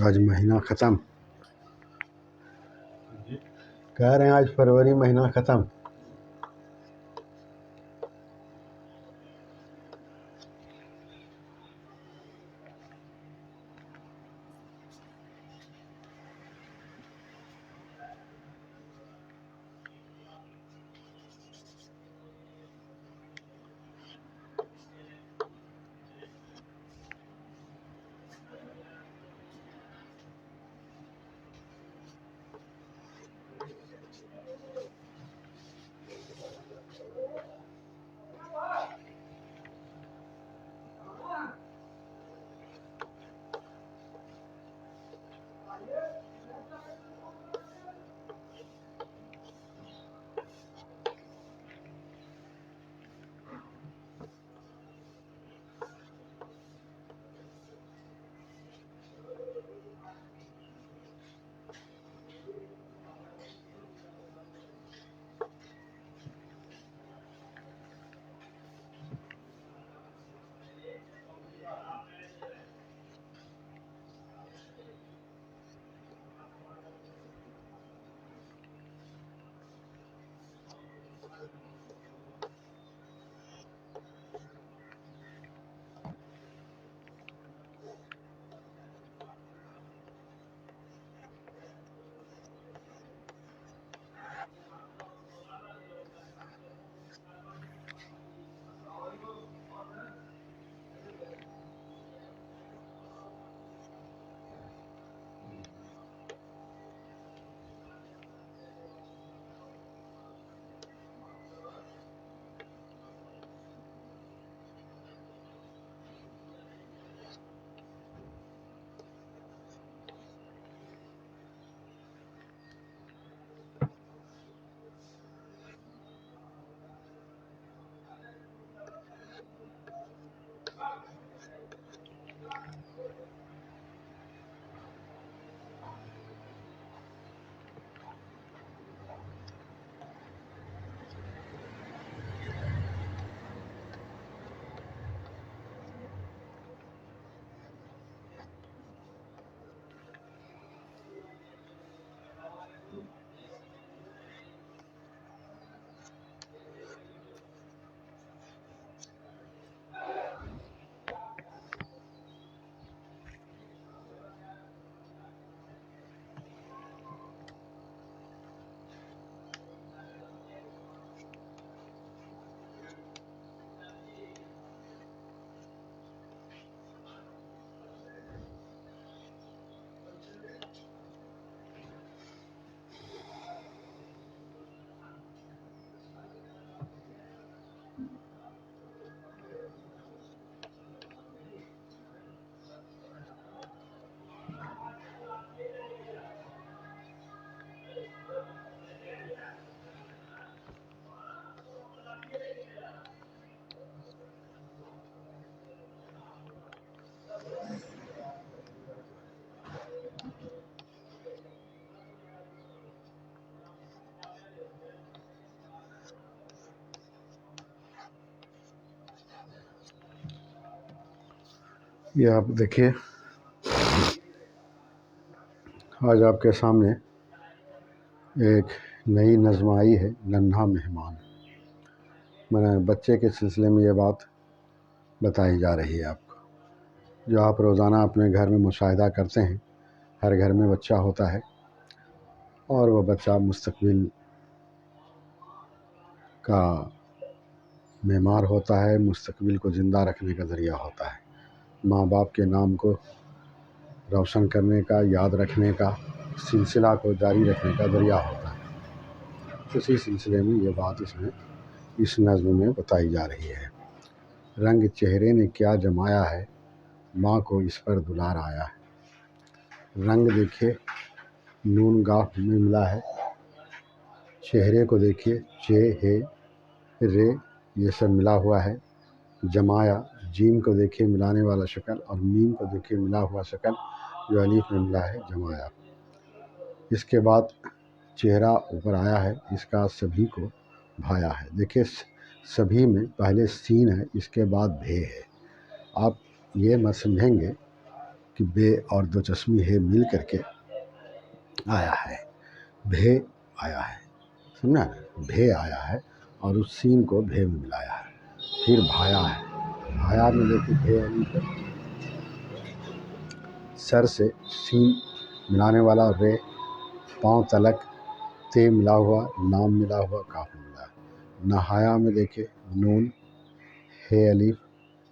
آج مہینہ ختم، کہہ رہے ہیں آج فروری مہینہ ختم۔ یہ آپ دیکھیے، آج آپ کے سامنے ایک نئی نظم آئی ہے، ننھا مہمان۔ میں نے بچے کے سلسلے میں یہ بات بتائی جا رہی ہے آپ کو، جو آپ روزانہ اپنے گھر میں مشاہدہ کرتے ہیں۔ ہر گھر میں بچہ ہوتا ہے، اور وہ بچہ مستقبل کا معمار ہوتا ہے، مستقبل کو زندہ رکھنے کا ذریعہ ہوتا ہے، ماں باپ کے نام کو روشن کرنے کا، یاد رکھنے کا، سلسلہ کو جاری رکھنے کا ذریعہ ہوتا ہے۔ اسی سلسلے میں یہ بات اس نظم میں بتائی جا رہی ہے۔ رنگ چہرے نے کیا جمایا ہے، ماں کو اس پر دلار آیا ہے۔ رنگ دیکھے نون گاہ میں ملا ہے، چہرے کو دیکھیے، چے ہے رے یہ سب ملا ہوا ہے، جمایا، جیم کو دیکھیے ملانے والا شکل، اور میم کو دیکھیے ملا ہوا شکل جو الف میں ملا ہے، جمایا۔ اس کے بعد چہرہ اوپر آیا ہے، اس کا سبھی کو بھایا ہے۔ دیکھیے سبھی میں پہلے سین ہے، اس کے بعد بھے ہے۔ آپ یہ مت سمجھیں گے کہ بے اور دو چشمی ہے مل کر کے آیا ہے، بھے آیا ہے، سمجھا نا؟ بھے آیا ہے اور اس سین کو بھے میں ملایا ہے، پھر بھایا ہے۔ بھایا میں دیکھیے بھے الف ہے، سر سے سین ملانے والا رے، پاؤں تلک تے ملا ہوا، لام ملا ہوا، کاف ملا ہے۔ نہایا میں دیکھیے نون ہے الف،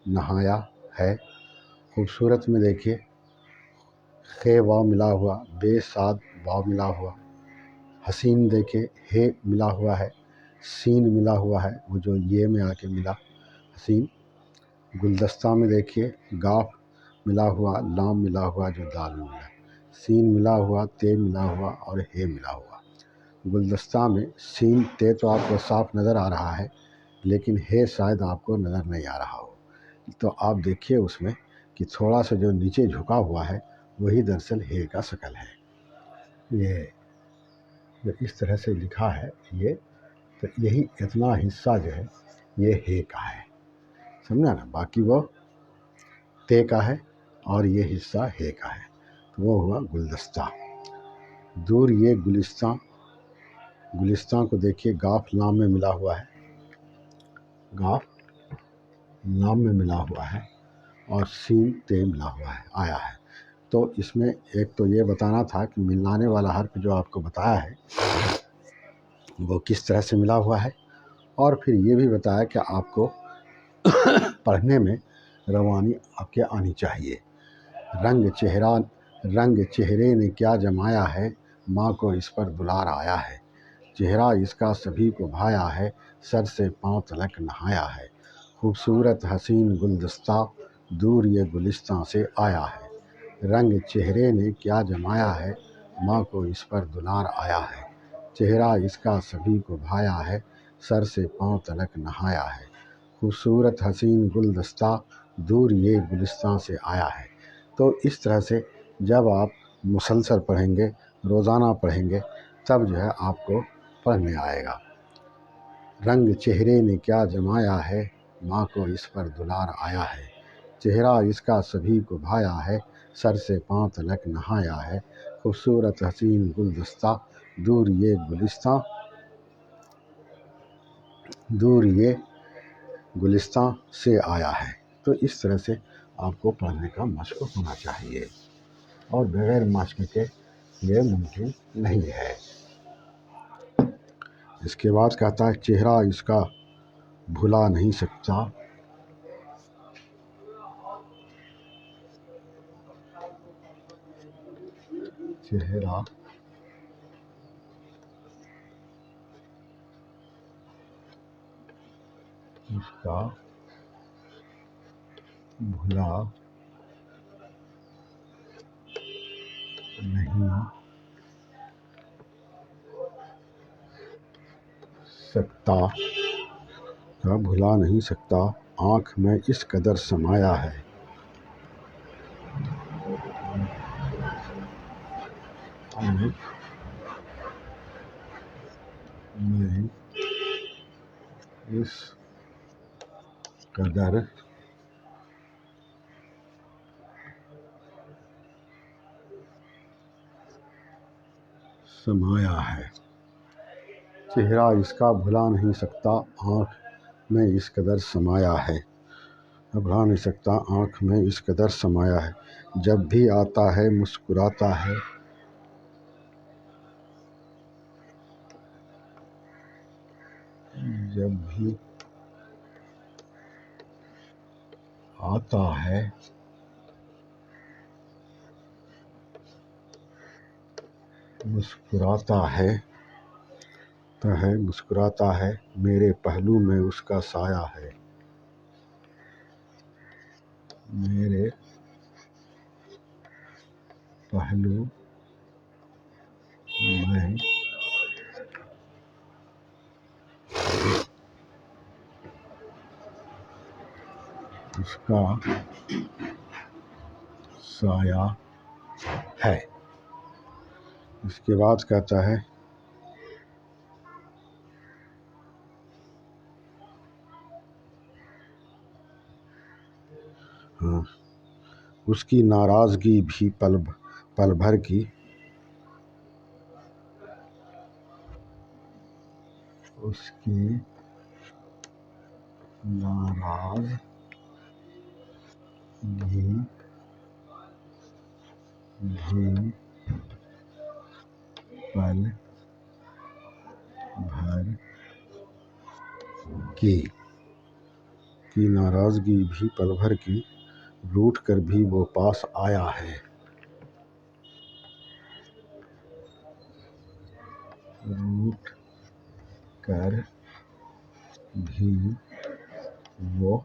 نہایا ہے۔ خوبصورت میں دیکھیے خے واو ملا ہوا، بے ساد واو ملا ہوا۔ حسین دیکھیے ہے ملا ہوا ہے، سین ملا ہوا ہے، وہ جو یہ میں آ کے ملا، حسین۔ گلدستہ میں دیکھیے گاف ملا ہوا، لام ملا ہوا جو دال میں ملا، سین ملا ہوا، تے ملا ہوا اور ہے ملا ہوا۔ گلدستہ میں سین تے تو آپ کو صاف نظر آ رہا ہے، لیکن ہے شاید آپ کو نظر نہیں آ رہا ہو، تو آپ دیکھیے اس میں کہ تھوڑا سا جو نیچے جھکا ہوا ہے وہی دراصل ہے کا شکل ہے۔ یہ جو اس طرح سے لکھا ہے یہ، تو یہی اتنا حصہ جو ہے یہ ہے کا ہے، سمجھا نا؟ باقی وہ تے کا ہے اور یہ حصہ ہے کا ہے، تو وہ ہوا گلدستہ۔ دور یہ گلستہ، گلستہ کو دیکھیے گاف لام میں ملا ہوا ہے، گاف لام میں ملا ہوا ہے اور سین تے ملا ہوا ہے، آیا ہے۔ تو اس میں ایک تو یہ بتانا تھا کہ ملانے والا حرف جو آپ کو بتایا ہے وہ کس طرح سے ملا ہوا ہے، اور پھر یہ بھی بتایا کہ آپ کو پڑھنے میں روانی آپ کے آنی چاہیے۔ رنگ چہرے نے کیا جمایا ہے، ماں کو اس پر دلار آیا ہے۔ چہرہ اس کا سبھی کو بھایا ہے، سر سے پاؤں تلک نہایا ہے۔ خوبصورت حسین گلدستہ، دور یہ گلستہ سے آیا ہے۔ رنگ چہرے نے کیا جمایا ہے، ماں کو اس پر دلار آیا ہے۔ چہرہ اس کا سبھی کو بھایا ہے، سر سے پاؤں تلک نہایا ہے۔ خوبصورت حسین گلدستہ، دور یہ گلستہ سے آیا ہے۔ تو اس طرح سے جب آپ مسلسل پڑھیں گے، روزانہ پڑھیں گے، تب جو ہے آپ کو پڑھنے آئے گا۔ رنگ چہرے نے کیا جمایا ہے، ماں کو اس پر دلار آیا ہے۔ چہرہ اس کا سبھی کو بھایا ہے، سر سے پاؤں تلک نہایا ہے۔ خوبصورت حسین گلدستہ، دور یہ گلستہ، دور یہ گلستہ سے آیا ہے۔ تو اس طرح سے آپ کو پڑھنے کا مشق ہونا چاہیے، اور بغیر مشق کے یہ ممکن نہیں ہے۔ اس کے بعد کہتا ہے چہرہ اس کا بھلا نہیں سکتا، چہرہ اس کا بھلا نہیں سکتا، بھلا نہیں سکتا، آنکھ میں اس قدر سمایا ہے۔ آنکھ میں اس قدر سمایا ہے۔ چہرہ اس کا بھلا نہیں سکتا، آنکھ میں اس قدر سمایا ہے۔ بھلا نہیں سکتا، آنکھ میں اس قدر سمایا ہے۔ جب بھی آتا ہے مسکراتا ہے، جب بھی آتا ہے مسکراتا ہے، مسکراتا ہے، میرے پہلو میں اس کا سایہ ہے، میرے پہلو میں اس کا سایہ ہے۔ اس کے بعد کہتا ہے اس کی ناراضگی بھی پل بھر کی، اس کی ناراضگی بھی پل بھر کی ناراضگی بھی پل بھر کی، روٹھ کر بھی وہ پاس آیا ہے۔ روٹھ کر بھی وہ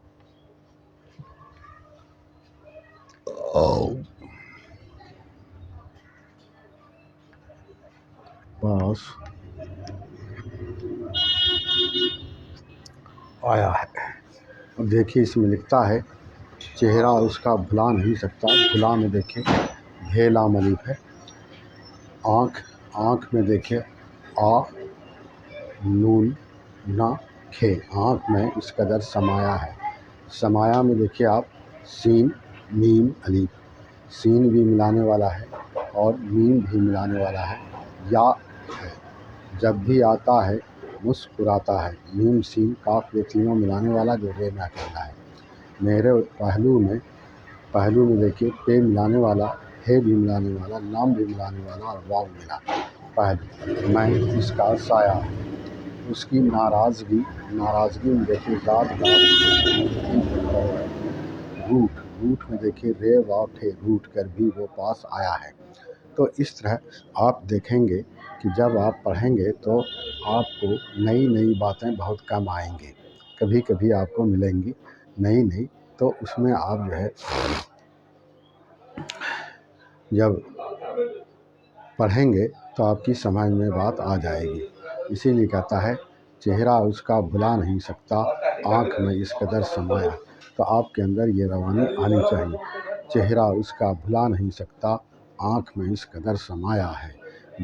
پاس آیا ہے۔ اب دیکھیے اس میں لکھتا ہے چہرہ اس کا بھلا نہیں سکتا، بھلا میں دیکھیں بھے لام الف ہے، آنکھ میں دیکھیں آ نون نہ کھے، آنکھ میں اس قدر سمایا ہے، سمایا میں دیکھیے آپ سین میم الف، سین بھی ملانے والا ہے اور میم بھی ملانے والا ہے، یا ہے، جب بھی آتا ہے مسکراتا ہے، میم سین کاف یہ تینوں ملانے والا جو رے میں اکیلا ہے۔ میرے پہلو میں دیکھیے پے ملانے والا، ہے بھی ملانے والا، لام بھی ملانے والا اور واو ملا پہلو، میں اس کا سایہ ہوں۔ اس کی ناراضگی میں دیکھیے ذات روٹھ میں دیکھیے رے واو ٹھے، روٹھ کر بھی وہ پاس آیا ہے۔ تو اس طرح آپ دیکھیں گے کہ جب آپ پڑھیں گے تو آپ کو نئی باتیں بہت کم آئیں گے، کبھی کبھی آپ کو ملیں گی نئی، تو اس میں آپ جو ہے جب پڑھیں گے تو آپ کی سمجھ میں بات آ جائے گی۔ اسی لیے کہتا ہے چہرہ اس کا بھلا نہیں سکتا، آنکھ میں اس قدر سمایا، تو آپ کے اندر یہ روانی آنی چاہیے، چہرہ اس کا بھلا نہیں سکتا، آنکھ میں اس قدر سمایا ہے،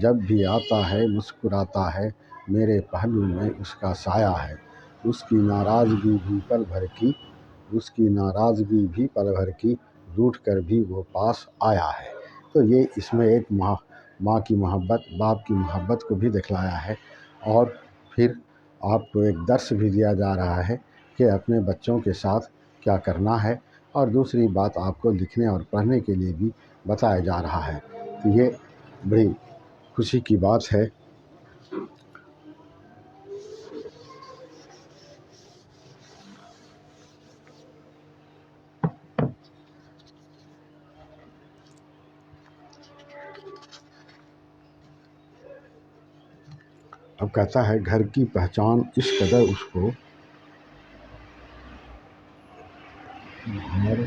جب بھی آتا ہے مسکراتا ہے، میرے پہلو میں اس کا سایہ ہے، اس کی ناراضگی بھی پل بھر کی، روٹھ کر بھی وہ پاس آیا ہے۔ تو یہ اس میں ایک ماں کی محبت، باپ کی محبت کو بھی دکھلایا ہے، اور پھر آپ کو ایک درس بھی دیا جا رہا ہے کہ اپنے بچوں کے ساتھ کیا کرنا ہے، اور دوسری بات آپ کو لکھنے اور پڑھنے کے لیے بھی بتایا جا رہا ہے۔ تو یہ بڑی خوشی کی بات ہے۔ اب کہتا ہے گھر کی پہچان اس قدر اس کو، گھر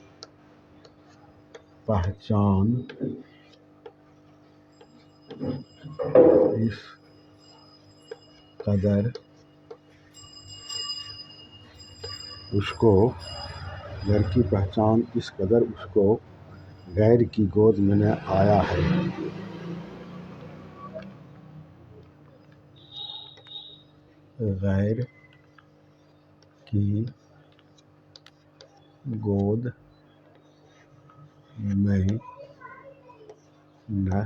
کی پہچان اس قدر اس کو، گھر کی پہچان اس قدر اس کو غیر کی گود میں نے آیا ہے، غیر کی گود میں نہ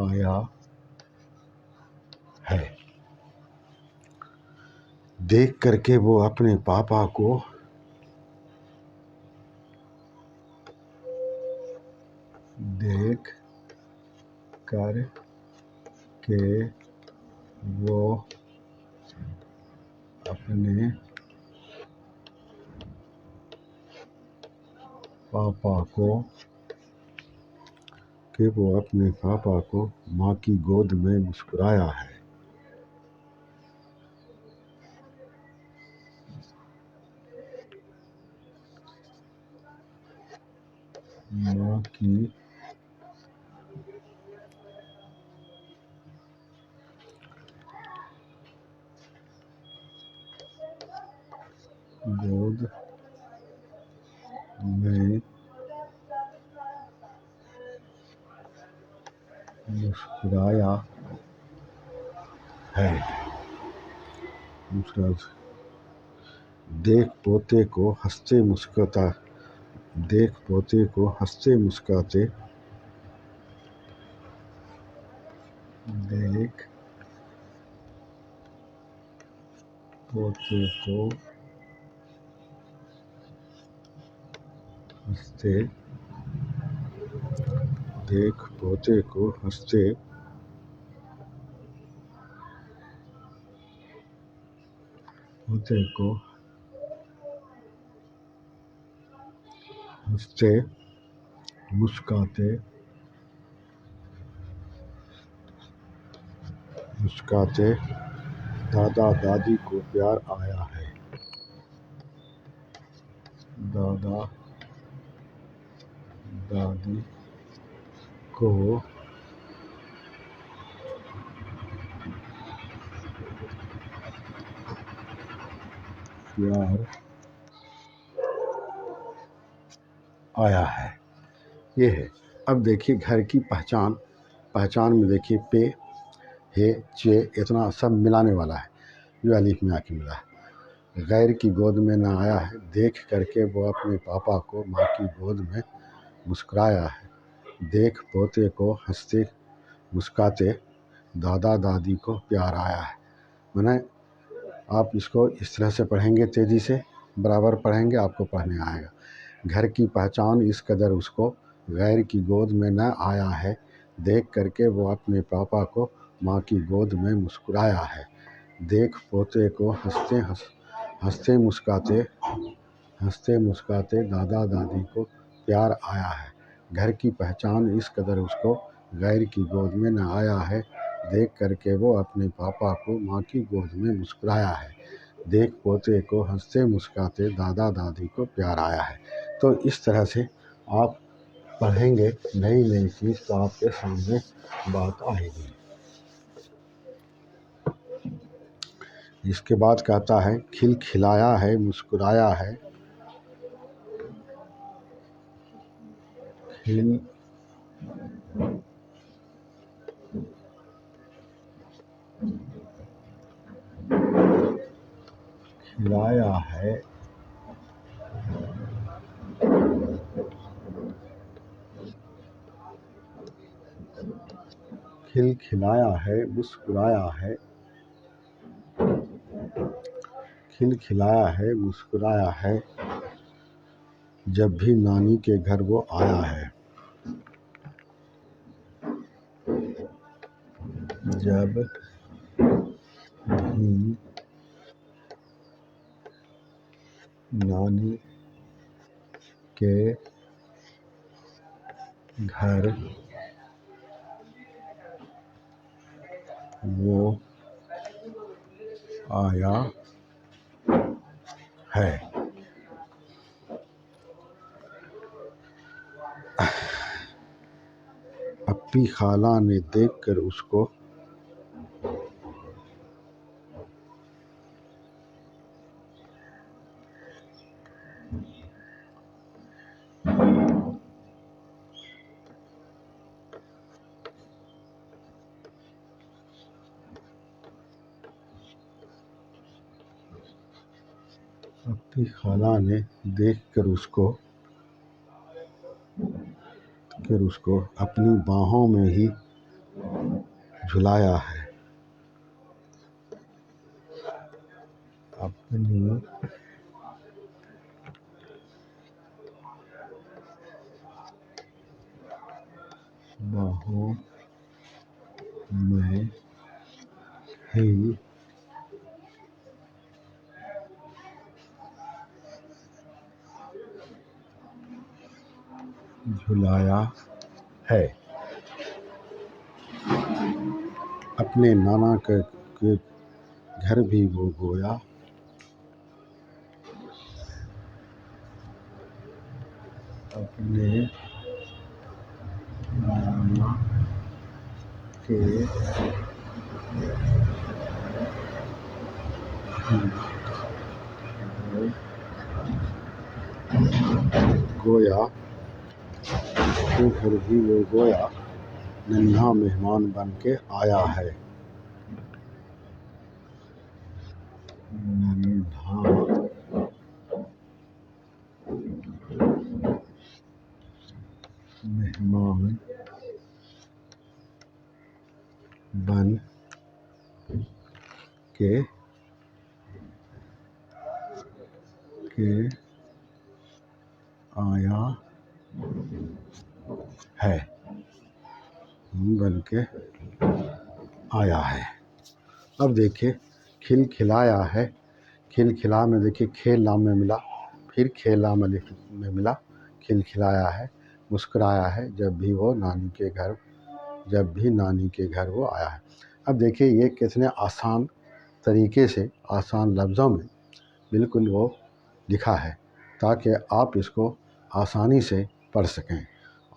آیا ہے۔ دیکھ کر کے وہ اپنے پاپا کو، دیکھ کر کے وہ اپنے پاپا کو ماں کی گود میں مسکرایا ہے۔ ماں کی گود میں مسکرایا ہے۔ دوسرا، دیکھ پوتے کو ہنستے مسکراتے دیکھ پوتے کو ہنستے مسکراتے دیکھ پوتے کو ہنستے دیکھ پوتے کو ہنستے پوتے کو ہنستے مسکراتے دادا دادی کو پیار آیا ہے۔ دادا دادی کو پیار آیا ہے۔ یہ ہے۔ اب دیکھیے گھر کی پہچان میں دیکھیے پے ہے چے اتنا سب ملانے والا ہے جو الف میں آ کے ملا ہے۔ غیر کی گود میں نہ آیا ہے، دیکھ کر کے وہ اپنے پاپا کو ماں کی گود میں مسکرایا ہے۔ دیکھ پوتے کو ہنستے مسکراتے دادا دادی کو پیار آیا ہے۔ میں آپ اس کو اس طرح سے پڑھیں گے، تیزی سے برابر پڑھیں گے، آپ کو پڑھنے آئے گا۔ گھر کی پہچان اس قدر اس کو غیر کی گود میں نہ آیا ہے، دیکھ کر کے وہ اپنے پاپا کو ماں کی گود میں مسکرایا ہے۔ دیکھ پوتے کو ہنستے مسکراتے دادا دادی کو پیار آیا ہے۔ گھر کی پہچان اس قدر اس کو غیر کی گود میں نہ آیا ہے، دیکھ کر کے وہ اپنے پاپا کو ماں کی گود میں مسکرایا ہے۔ دیکھ پوتے کو ہنستے مسکراتے دادا دادی کو پیار آیا ہے۔ تو اس طرح سے آپ پڑھیں گے نئی چیز تو آپ کے سامنے بات آئے گی۔ اس کے بعد کہتا ہے کھلایا ہے مسکرایا ہے۔ کھلایا ہے کھلایا ہے مسکرایا ہے۔ کھلایا ہے مسکرایا ہے، جب بھی نانی کے گھر وہ آیا ہے۔ جب بھی نانی کے گھر وہ آیا ہے۔ اپی خالہ نے دیکھ کر اس کو اپنی باہوں میں ہی جھلایا ہے۔ اپنی باہوں میں ہی جھلایا ہے۔ اپنے نانا کے گھر بھی وہ گویا اپنے نانا کے گھر گویا کے گھر بھی وہ گویا ننھا مہمان بن کے آیا ہے. ننھا مہمان بن کے آیا ہے. بن کے آیا ہے. اب دیکھیے کھل کھلایا ہے. کھل کھلا میں دیکھیے کھیل نام میں ملا، پھر کھیل نام میں ملا، کھل کھلایا ہے، مسکرایا ہے جب بھی نانی کے گھر وہ آیا ہے. اب دیکھیے یہ کتنے آسان طریقے سے، آسان لفظوں میں بالکل وہ لکھا ہے تاکہ آپ اس کو آسانی سے پڑھ سکیں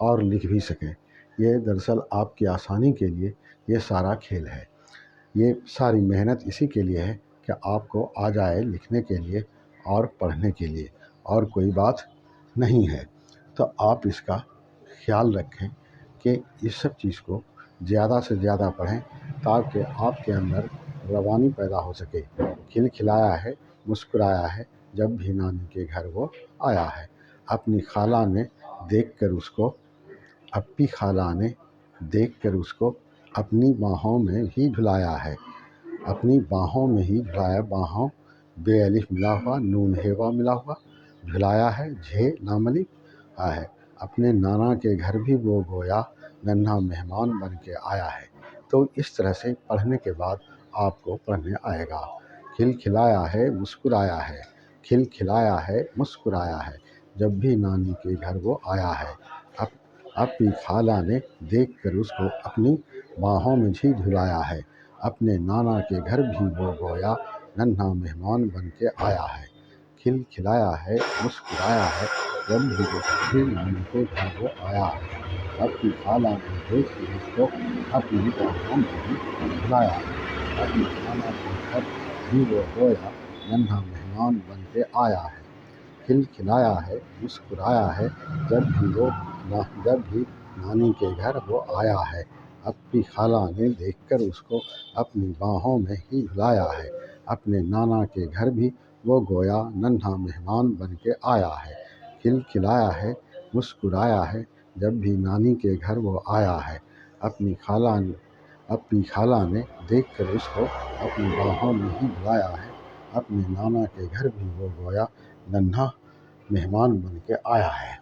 اور لکھ بھی سکیں. یہ دراصل آپ کی آسانی کے لیے یہ سارا کھیل ہے. یہ ساری محنت اسی کے لیے ہے کہ آپ کو آ جائے لکھنے کے لیے اور پڑھنے کے لیے، اور کوئی بات نہیں ہے. تو آپ اس کا خیال رکھیں کہ اس سب چیز کو زیادہ سے زیادہ پڑھیں تاکہ آپ کے اندر روانی پیدا ہو سکے. کھل کھلایا ہے، مسکرایا ہے جب بھی نانی کے گھر وہ آیا ہے. اپنی خالہ نے دیکھ کر اس کو، اپی خالہ نے دیکھ کر اس کو اپنی باہوں میں ہی جھلایا ہے. اپنی باہوں میں ہی جھلایا، باہوں بے الف ملا ہوا، نون ہیوا ملا ہوا، جھلایا ہے، جھے لام الف ہے. اپنے نانا کے گھر بھی وہ گویا ننھا مہمان بن کے آیا ہے. تو اس طرح سے پڑھنے کے بعد آپ کو پڑھنے آئے گا. کھل کھلایا ہے، مسکرایا ہے. کھل کھلایا ہے، مسکرایا ہے جب بھی نانی کے گھر وہ آیا ہے. اپنی خالہ نے دیکھ کر اس کو اپنی باہوں میں ہی جھلایا ہے. اپنے نانا کے گھر بھی وہ گویا ننھا مہمان بن کے آیا ہے. کھل کھلایا ہے، مسکرایا ہے جب بھی نانی کے گھر وہ آیا ہے. اپنی خالہ نے دیکھ کر اس کو اپنی باہوں میں ہی جھلایا ہے. اپنی خالہ کے گھر بھی وہ گویا ننھا مہمان بن کے آیا ہے. کھل کھلایا ہے، مسکرایا ہے جب بھی نانی کے گھر وہ آیا ہے. اپنی خالہ نے دیکھ کر اس کو اپنی باہوں میں ہی جھلایا ہے. اپنے نانا کے گھر بھی وہ گویا ننھا مہمان بن کے آیا ہے. کھل کھلایا ہے، مسکرایا ہے جب بھی نانی کے گھر وہ آیا ہے. اپنی خالہ نے دیکھ کر اس کو اپنی باہوں میں ہی جھلایا ہے. اپنے نانا کے گھر بھی وہ گویا ننھا مہمان بن کے آیا ہے.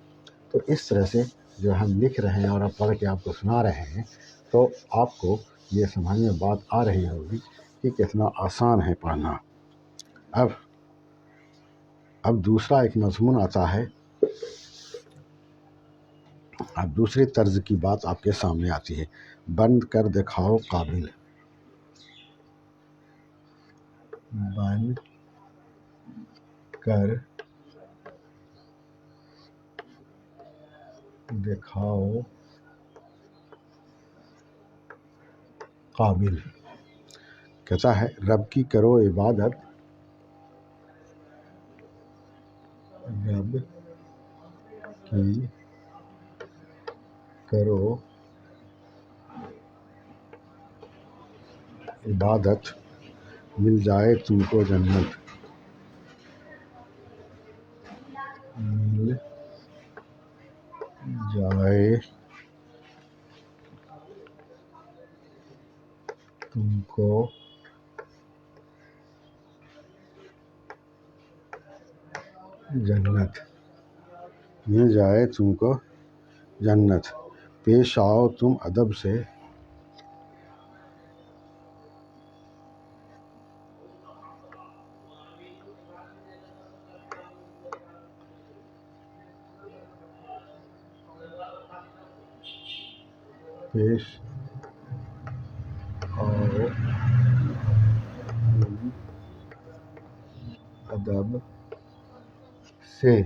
تو اس طرح سے جو ہم لکھ رہے ہیں اور اب پڑھ کے آپ کو سنا رہے ہیں تو آپ کو یہ سمجھ میں بات آ رہی ہوگی کہ کتنا آسان ہے پڑھنا. اب دوسرا ایک مضمون آتا ہے. اب دوسری طرز کی بات آپ کے سامنے آتی ہے. بند کر دکھاؤ قابل. بند کر دکھاؤ قابل. کہتا ہے رب کی کرو عبادت، رب کی کرو عبادت، مل جائے تم کو جنت. مل جائے تم کو جنت، مل جائے تم کو جنت. پیش آؤ تم ادب سے، پیش آؤ تم ادب سے.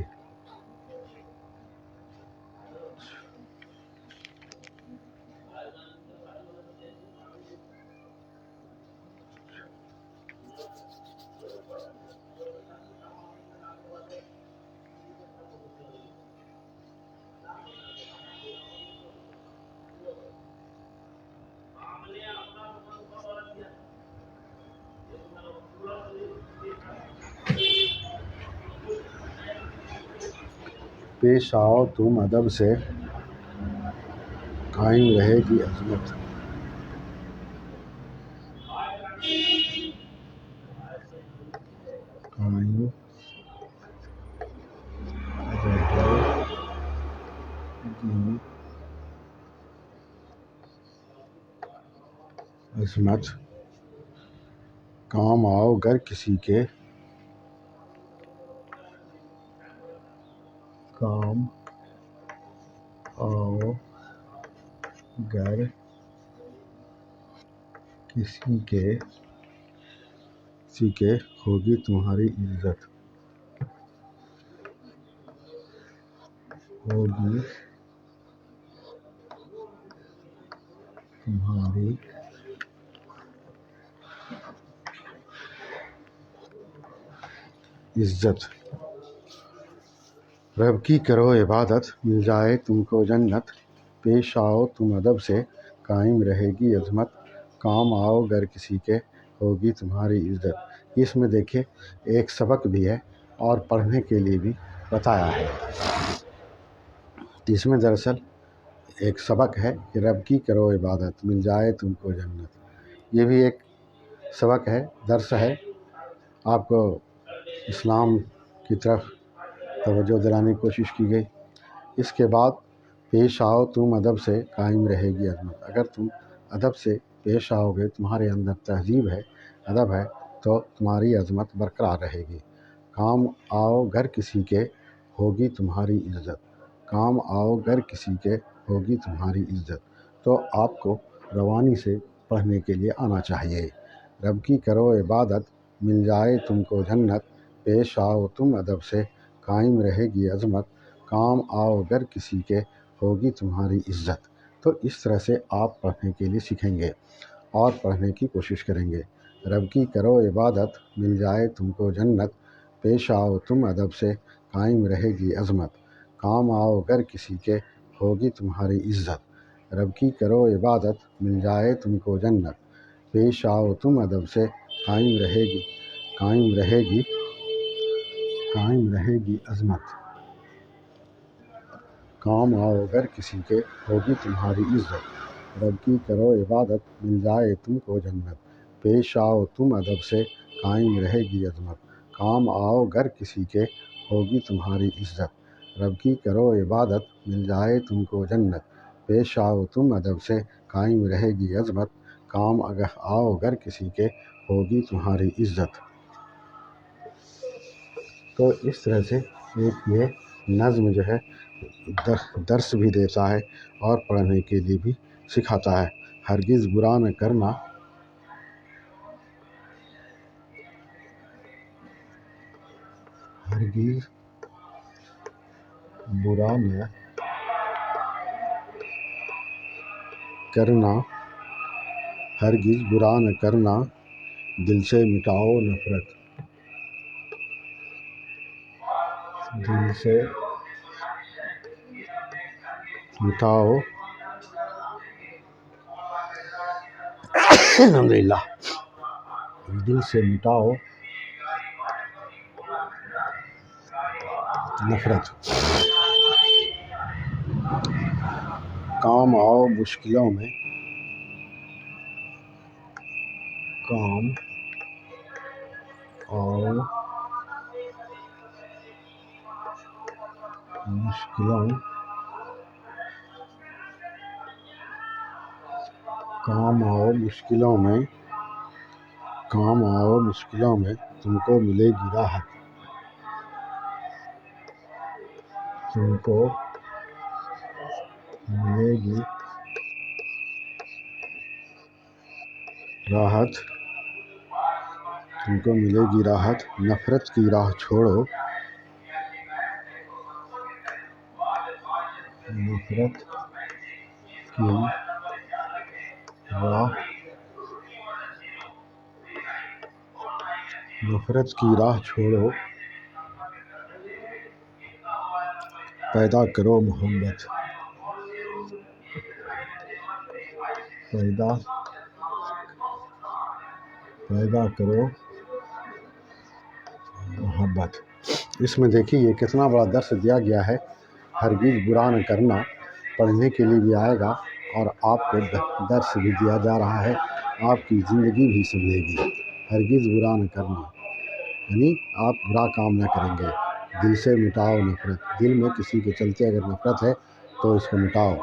پیش آؤ تم ادب سے، قائم رہے گی عظمت۔ قائم رہے گی عظمت، کام آؤ گر کسی کے، کام آؤ گر کسی کے ہوگی تمہاری عزت، ہوگی تمہاری عزت۔ رب کی کرو عبادت، مل جائے تم کو جنت، پیش آؤ تم ادب سے، قائم رہے گی عظمت، کام آؤ گر کسی کے، ہوگی تمہاری عزت۔ اس میں دیکھیے ایک سبق بھی ہے اور پڑھنے کے لیے بھی بتایا ہے۔ اس میں دراصل ایک سبق ہے کہ رب کی کرو عبادت، مل جائے تم کو جنت۔ یہ بھی ایک سبق ہے، درس ہے، آپ کو اسلام کی طرف توجہ دلانے کی کوشش کی گئی۔ اس کے بعد پیش آؤ تم ادب سے، قائم رہے گی عظمت۔ اگر تم ادب سے پیش آؤ گے، تمہارے اندر تہذیب ہے، ادب ہے، تو تمہاری عظمت برقرار رہے گی۔ کام آؤ گر کسی کے، ہوگی تمہاری عزت، کام آؤ گر کسی کے، ہوگی تمہاری عزت۔ تو آپ کو روانی سے پڑھنے کے لیے آنا چاہیے۔ رب کی کرو عبادت، مل جائے تم کو جنت، پیش آؤ تم ادب سے، قائم رہے گی عظمت، کام آؤ گر کسی کے، ہوگی تمہاری عزت۔ تو اس طرح سے آپ پڑھنے کے لیے سیکھیں گے اور پڑھنے کی کوشش کریں گے۔ رب کی کرو عبادت، مل جائے تم کو جنت، پیش آؤ تم ادب سے، قائم رہے گی عظمت، کام آؤ گر کسی کے، ہوگی تمہاری عزت۔ رب کی کرو عبادت، مل جائے تم کو جنت، پیش آؤ تم ادب سے، قائم رہے گی عظمت، کام آؤ گر کسی کے، ہوگی تمہاری عزت۔ رب کی کرو عبادت، مل جائے تم کو جنت، پیش آؤ تم ادب سے، قائم رہے گی عظمت، کام آؤ گر کسی کے، ہوگی تمہاری عزت۔ رب کی کرو عبادت، مل جائے تم کو جنت، پیش آؤ تم ادب سے، قائم رہے گی عظمت، کام آؤ گر کسی کے، ہوگی تمہاری عزت۔ تو اس طرح سے ایک یہ نظم جو ہے درس بھی دیتا ہے اور پڑھنے کے لیے بھی سکھاتا ہے۔ ہرگز برا نہ کرنا، ہرگز برا نہ کرنا، ہرگز برا نہ کرنا، دل سے مٹاؤ نفرت، دل سے مٹاؤ الحمدللہ، دل سے مٹاؤ نفرت، کام آؤ مشکلوں میں، کام آؤ مشکلوں، کام آؤ مشکلوں میں، کام آؤ مشکلوں میں، تم کو ملے گی راحت، تم کو ملے گی راحت، تم کو ملے گی راحت، نفرت کی راہ چھوڑو، نفرت کی راہ، نفرت کی راہ چھوڑو، پیدا کرو محبت، پیدا کرو محبت۔ اس میں دیکھیے یہ کتنا بڑا درس دیا گیا ہے ہرگز برا نہ کرنا پڑھنے کے لیے بھی آئے گا اور آپ کو درس بھی دیا جا رہا ہے، آپ کی زندگی بھی سنبھلے گی۔ ہرگز برا نہ کرنا یعنی آپ برا کام نہ کریں گے۔ دل سے مٹاؤ نفرت، دل میں کسی کے چلتے اگر نفرت ہے تو اس کو مٹاؤ۔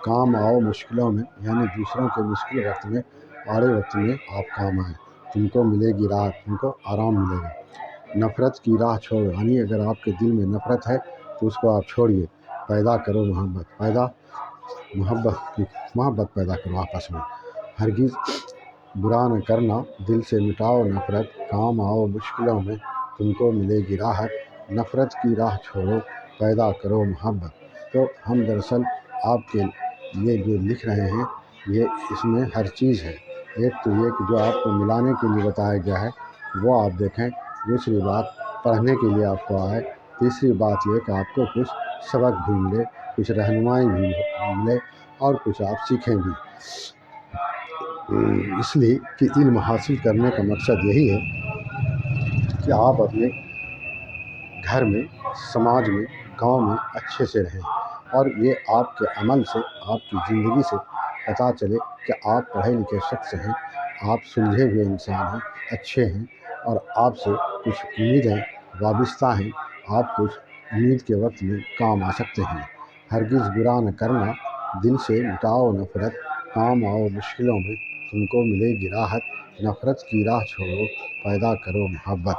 کام آؤ مشکلوں میں، یعنی دوسروں کے مشکل وقت میں، آڑے وقت میں آپ کام آئیں، تم کو ملے گی راحت، تم کو آرام ملے گا۔ نفرت کی راہ چھوڑو، یعنی اگر آپ کے دل میں نفرت ہے تو اس کو آپ چھوڑیے، پیدا کرو محبت پیدا کرو آپس میں۔ ہرگز برا نہ کرنا، دل سے مٹاؤ نفرت، کام آؤ مشکلوں میں، تم کو ملے گی راحت۔ نفرت کی راہ چھوڑو، پیدا کرو محبت۔ تو ہم دراصل آپ کے یہ جو لکھ رہے ہیں، یہ اس میں ہر چیز ہے۔ ایک تو یہ کہ جو آپ کو ملانے کے لیے بتایا گیا ہے وہ آپ دیکھیں، دوسری بات پڑھنے کے لیے آپ کو آئے، تیسری بات یہ کہ آپ کو کچھ سبق بھی ملے، کچھ رہنمائی بھی ملے اور کچھ آپ سیکھیں بھی۔ اس لیے کہ علم حاصل کرنے کا مقصد یہی ہے کہ آپ اپنے گھر میں، سماج میں، گاؤں میں اچھے سے رہیں، اور یہ آپ کے عمل سے، آپ کی زندگی سے پتہ چلے کہ آپ پڑھے لکھے شخص ہیں، آپ سلجھے ہوئے انسان ہیں، اچھے ہیں، اور آپ سے کچھ امیدیں وابستہ ہیں، آپ کچھ امید کے وقت میں کام آ سکتے ہیں۔ ہرگز برا نہ کرنا، دل سے مٹاؤ نفرت، کام آؤ مشکلوں میں، تم کو ملے گی راحت۔ نفرت کی راہ چھوڑو، پیدا کرو محبت۔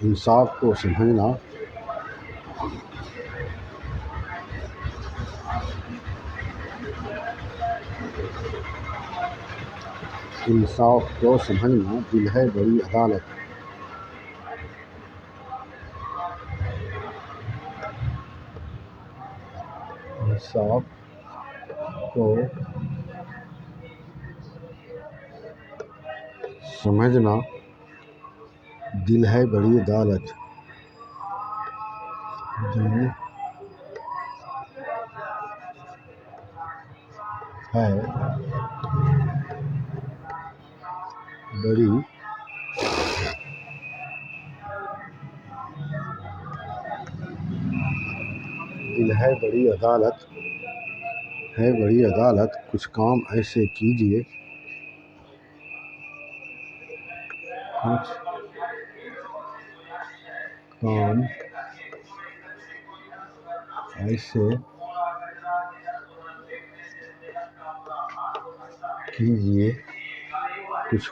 انصاف کو سمجھنا، انصاف کو سمجھنا دل ہے بڑی عدالت۔ انصاف کو سمجھنا دل ہے بڑی عدالت، دل ہے بڑی دل ہے بڑی عدالت، ہے بڑی عدالت، کچھ کام ایسے کیجئے، کچھ کام ایسے کیجئے، کچھ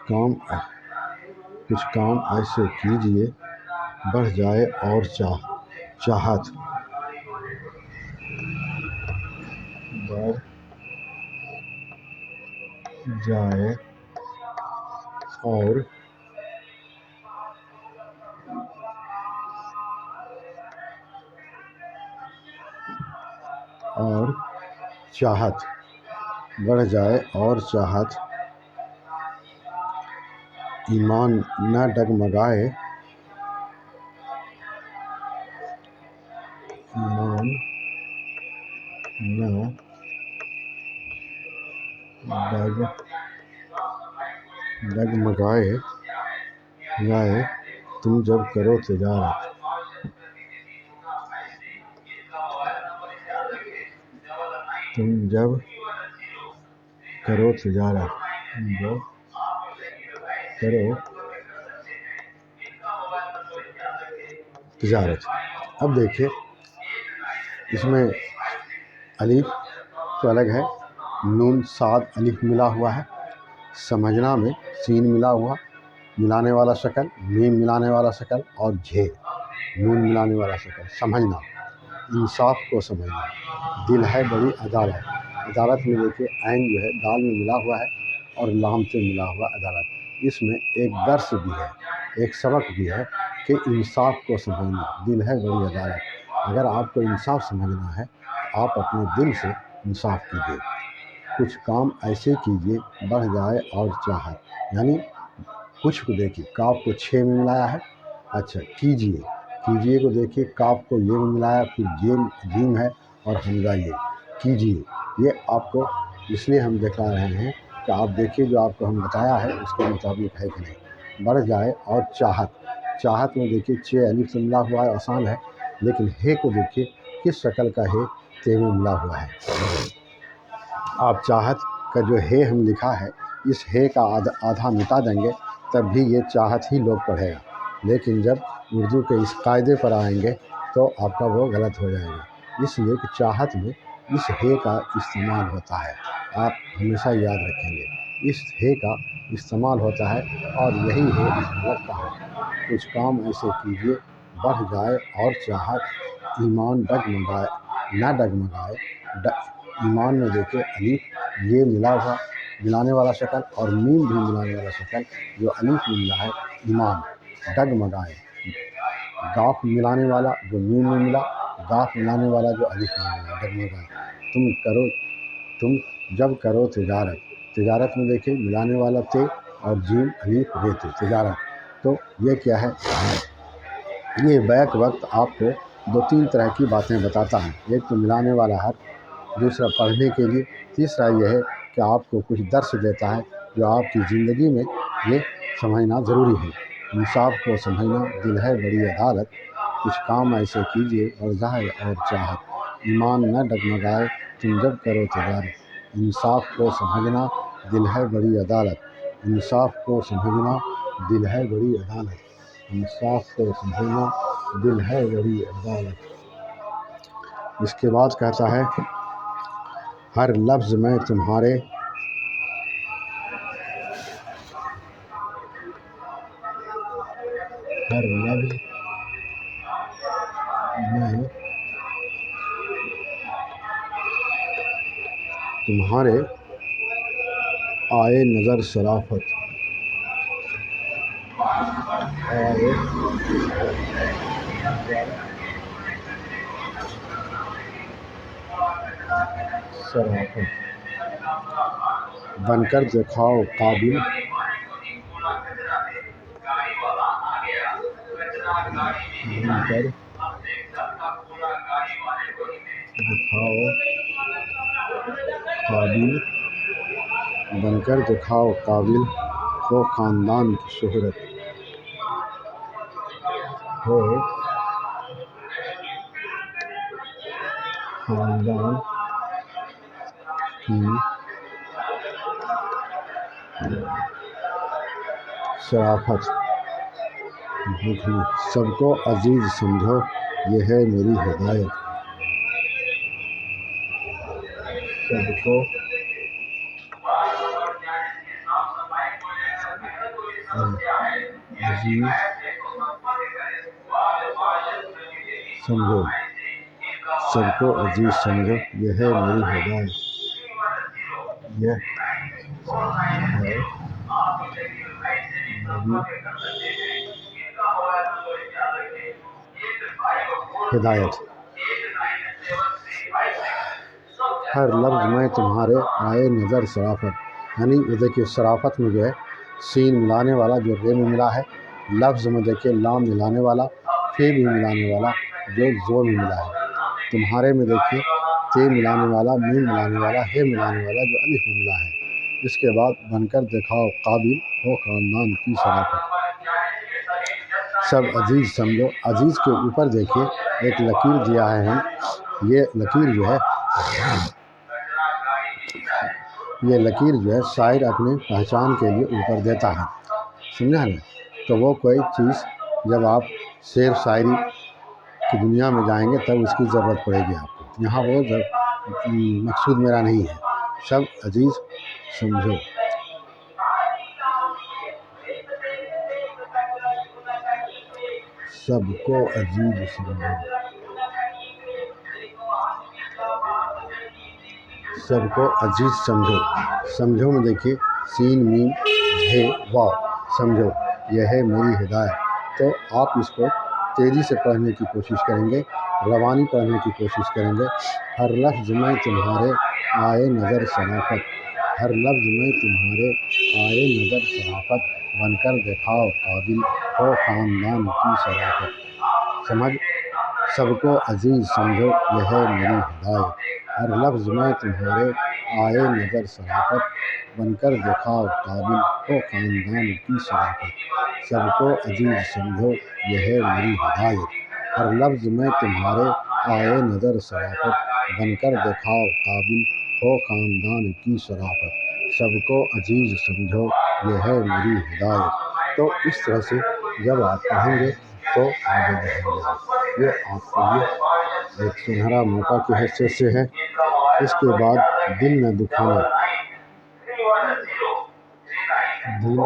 کام ایسے کیجئے، بڑھ جائے اور چاہت، بڑھ جائے اور چاہت، بڑھ جائے اور چاہت، ایمان نہ ڈگمگائے، ایمان نہ ڈگمگائے، تم جب کرو تجارت، تم جب کرو تجارت، اب دیکھیے اس میں الف تو الگ ہے، نون صاد الف ملا ہوا ہے، سمجھنا میں سین ملا ہوا، ملانے والا شکل، میم ملانے والا شکل، اور جھے نون ملانے والا شکل، سمجھنا، انصاف کو سمجھنا، دل ہے بڑی عدالت، عدالت میں دیکھیے عین جو ہے دال میں ملا ہوا ہے اور لام سے ملا ہوا عدالت، اس میں ایک درس بھی ہے، ایک سبق بھی ہے کہ انصاف کو سمجھنا، دل ہے بڑی عدالت۔ اگر آپ کو انصاف سمجھنا ہے تو آپ اپنے دل سے انصاف کیجیے، کچھ کام ایسے کیجیے، بڑھ جائے اور چاہت، یعنی کچھ کو دیکھیے کاف کو چھ میں ملایا ہے، اچھا کیجیے کو دیکھیے کاف کو یہ میں ملایا، پھر جیم ہے اور حمزہ یہ، کیجیے، یہ آپ کو اس لیے ہم دکھا رہے ہیں کہ آپ دیکھیے جو آپ کو ہم بتایا ہے اس کے مطابق ہے کہ نہیں. بڑھ جائے اور چاہت میں دیکھیے چھ الف سے ملا ہوا ہے، آسان ہے، لیکن ہے کو دیکھیے کس شکل کا ہے، تے میں ملا ہوا ہے. آپ چاہت کا جو ہے ہم لکھا ہے، اس ہے کا آدھا مٹا دیں گے تب بھی یہ چاہت ہی لوگ پڑھے گا، لیکن جب اردو کے اس قاعدے پر آئیں گے تو آپ کا وہ غلط ہو جائے گا. اس لیے کہ چاہت میں اس ہے کا استعمال ہوتا ہے، آپ ہمیشہ یاد رکھیں گے اس ہے کا استعمال ہوتا ہے، اور یہی ہے اس میں لگتا ہے. کچھ کام ایسے کیجیے بڑھ جائے اور چاہت ایمان ڈگمگائے نہ ڈگمگائے. ایمان میں دیکھے الف یہ ملانے والا شکل اور میم بھی ملانے والا شکل، جو الف میں ملا ہے ایمان ڈگمگائے. گاف ملانے والا جو میم میں ملا، گاف ملانے والا جو الف میں ملا ڈگمگائے. تم جب کرو تجارت میں دیکھیں ملانے والا تے اور جیم الف رہتے تجارت. تو یہ کیا ہے، یہ بیک وقت آپ کو دو تین طرح کی باتیں بتاتا ہے. ایک تو ملانے والا حرف، دوسرا پڑھنے کے لیے، تیسرا یہ ہے کہ آپ کو کچھ درس دیتا ہے جو آپ کی زندگی میں یہ سمجھنا ضروری ہے. انصاف کو سمجھنا دل ہے بڑی عدالت، کچھ کام ایسے کیجیے اور ظاہر اور چاہت ایمان نہ ڈگمگائے. تم جب کرو تجارت. انصاف کو سمجھنا دل ہے بڑی عدالت، انصاف کو سمجھنا دل ہے بڑی عدالت، انصاف کو سمجھنا دل ہے بڑی عدالت. اس کے بعد کہتا ہے ہر لفظ میں تمہارے ہر لفظ میں تمہارے آئے نظر شرافت، آئے شرافت. بن کر دکھاؤ قابل، بن کر دکھاؤ قابل، بن کر دکھاؤ قابل، ہو خاندان کی شہرت، ہو خاندان کی شرافت. سب کو عزیز سمجھو یہ ہے میری ہدایت، سب کو عزیز سمجھو، سب کو عزیز سمجھو یہ ہے میری ہدایت، یہ ہے میری ہدایت. ہر لفظ میں تمہارے آئے نظر شرافت، یعنی یہ دیکھیے شرافت میں جو ہے سین ملانے والا جو رے میں ملا ہے، لفظ میں دیکھیے لام ملانے والا، فے بھی ملانے والا جو زو میں ملا ہے. تمہارے میں دیکھیے تے ملانے والا، میم ملانے والا، ہے ملانے والا جو الف میں ملا ہے. اس کے بعد بن کر دکھاؤ قابل، ہو خاندان کی شرافت. سب عزیز سمجھو، عزیز کے اوپر دیکھیے ایک لکیر دیا ہے، یہ لکیر جو ہے یہ لکیر جو ہے شاعر اپنے پہچان کے لیے اوپر دیتا ہے، سمجھا نا. تو وہ کوئی چیز جب آپ شعر شاعری کی دنیا میں جائیں گے تب اس کی ضرورت پڑے گی آپ کو. یہاں وہ مقصود میرا نہیں ہے. سب عزیز سمجھو، سب کو عزیز سمجھو، سب کو عزیز سمجھو. سمجھو میں دیکھیے سین میم ہے واو، سمجھو یہ ہے میری ہدایت. تو آپ اس کو تیزی سے پڑھنے کی کوشش کریں گے، روانی پڑھنے کی کوشش کریں گے. ہر لفظ میں تمہارے آئے نظر شرافت، ہر لفظ میں تمہارے آئے نظر شرافت، بن کر دکھاؤ قابل، ہو خاندان کی شرافت. سمجھ سب کو عزیز سمجھو یہ ہے میری ہدایت، ہر لفظ میں تمہارے آئے نظر شرافت بن کر دکھاؤ قابل ہو خاندان کی شرافت سب کو عزیز سمجھو یہ ہے میری ہدایت ہر لفظ میں تمہارے آئے نظر شرافت بن کر دکھاؤ قابل ہو خاندان کی شرافت سب کو عزیز سمجھو یہ ہے میری ہدایت۔ تو اس طرح سے جب آپ پڑھیں گے تو آگے بڑھیں گے۔ یہ آپ کے لیے ایک سنہرا موقع کی حیثیت سے ہے۔ اس کے بعد دل نہ دکھانا، دل نہ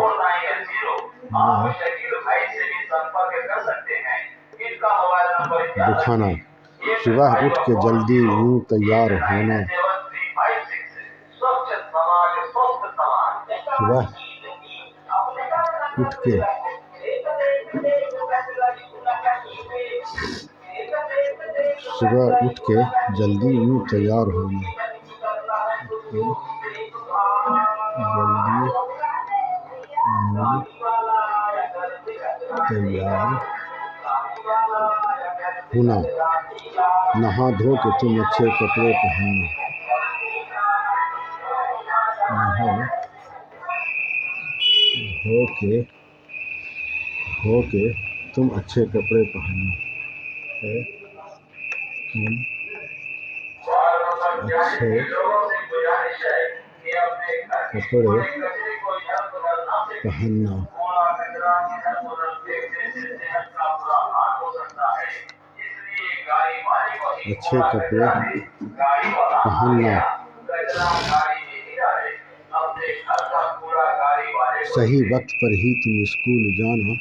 دکھانا، صبح اٹھ کے جلدی یوں تیار ہونا، صبح اٹھ کے جلدی یوں تیار ہونا، جلدی یوں تیار ہونا، نہا دھو کے تم اچھے کپڑے پہننا، نہا دھو کے تم اچھے کپڑے پہننا، تم اچھے کپڑے پہننا، اچھے کپڑے پہننا، صحیح وقت پر ہی تم اسکول جانا،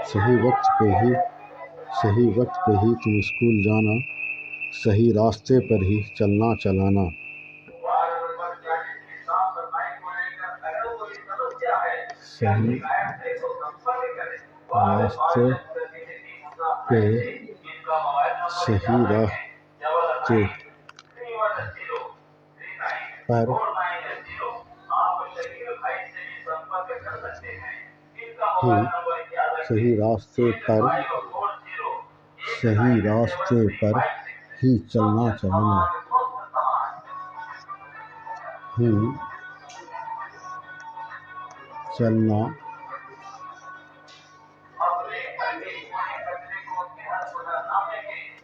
صحیح وقت پہ ہی تم اسکول، صحیح وقت پہ ہی تم اسکول جانا، صحیح راستے پر ہی چلنا چلانا، صحیح راستے پہ صحیح راستے پر صحیح راستے پر ہی چلنا چلانا، چلنا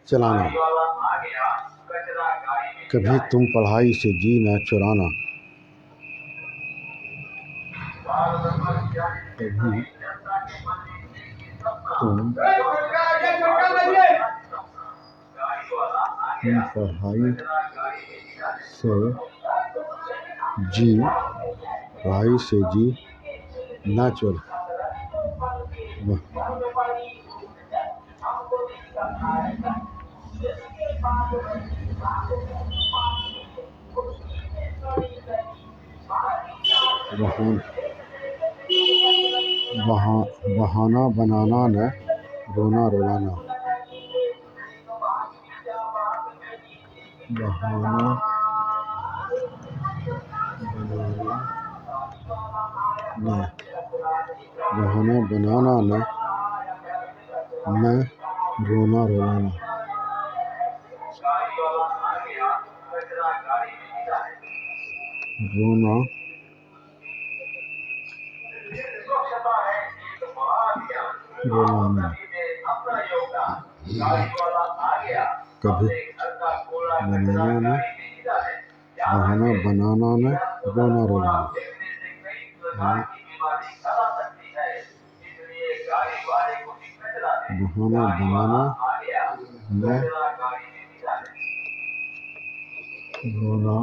چلانا، کبھی تم پڑھائی سے جی نہ چرانا، کبھی تم پڑھائی سے جی نہ چرانا، بہانہ بنانا نہ رونا رلانا، بہانہ بنانا نہ رونا رلانا، رونا رلانا، کبھی بہانہ بنانا نہ رونا رلانا، بہانہ بنانا نہ رونا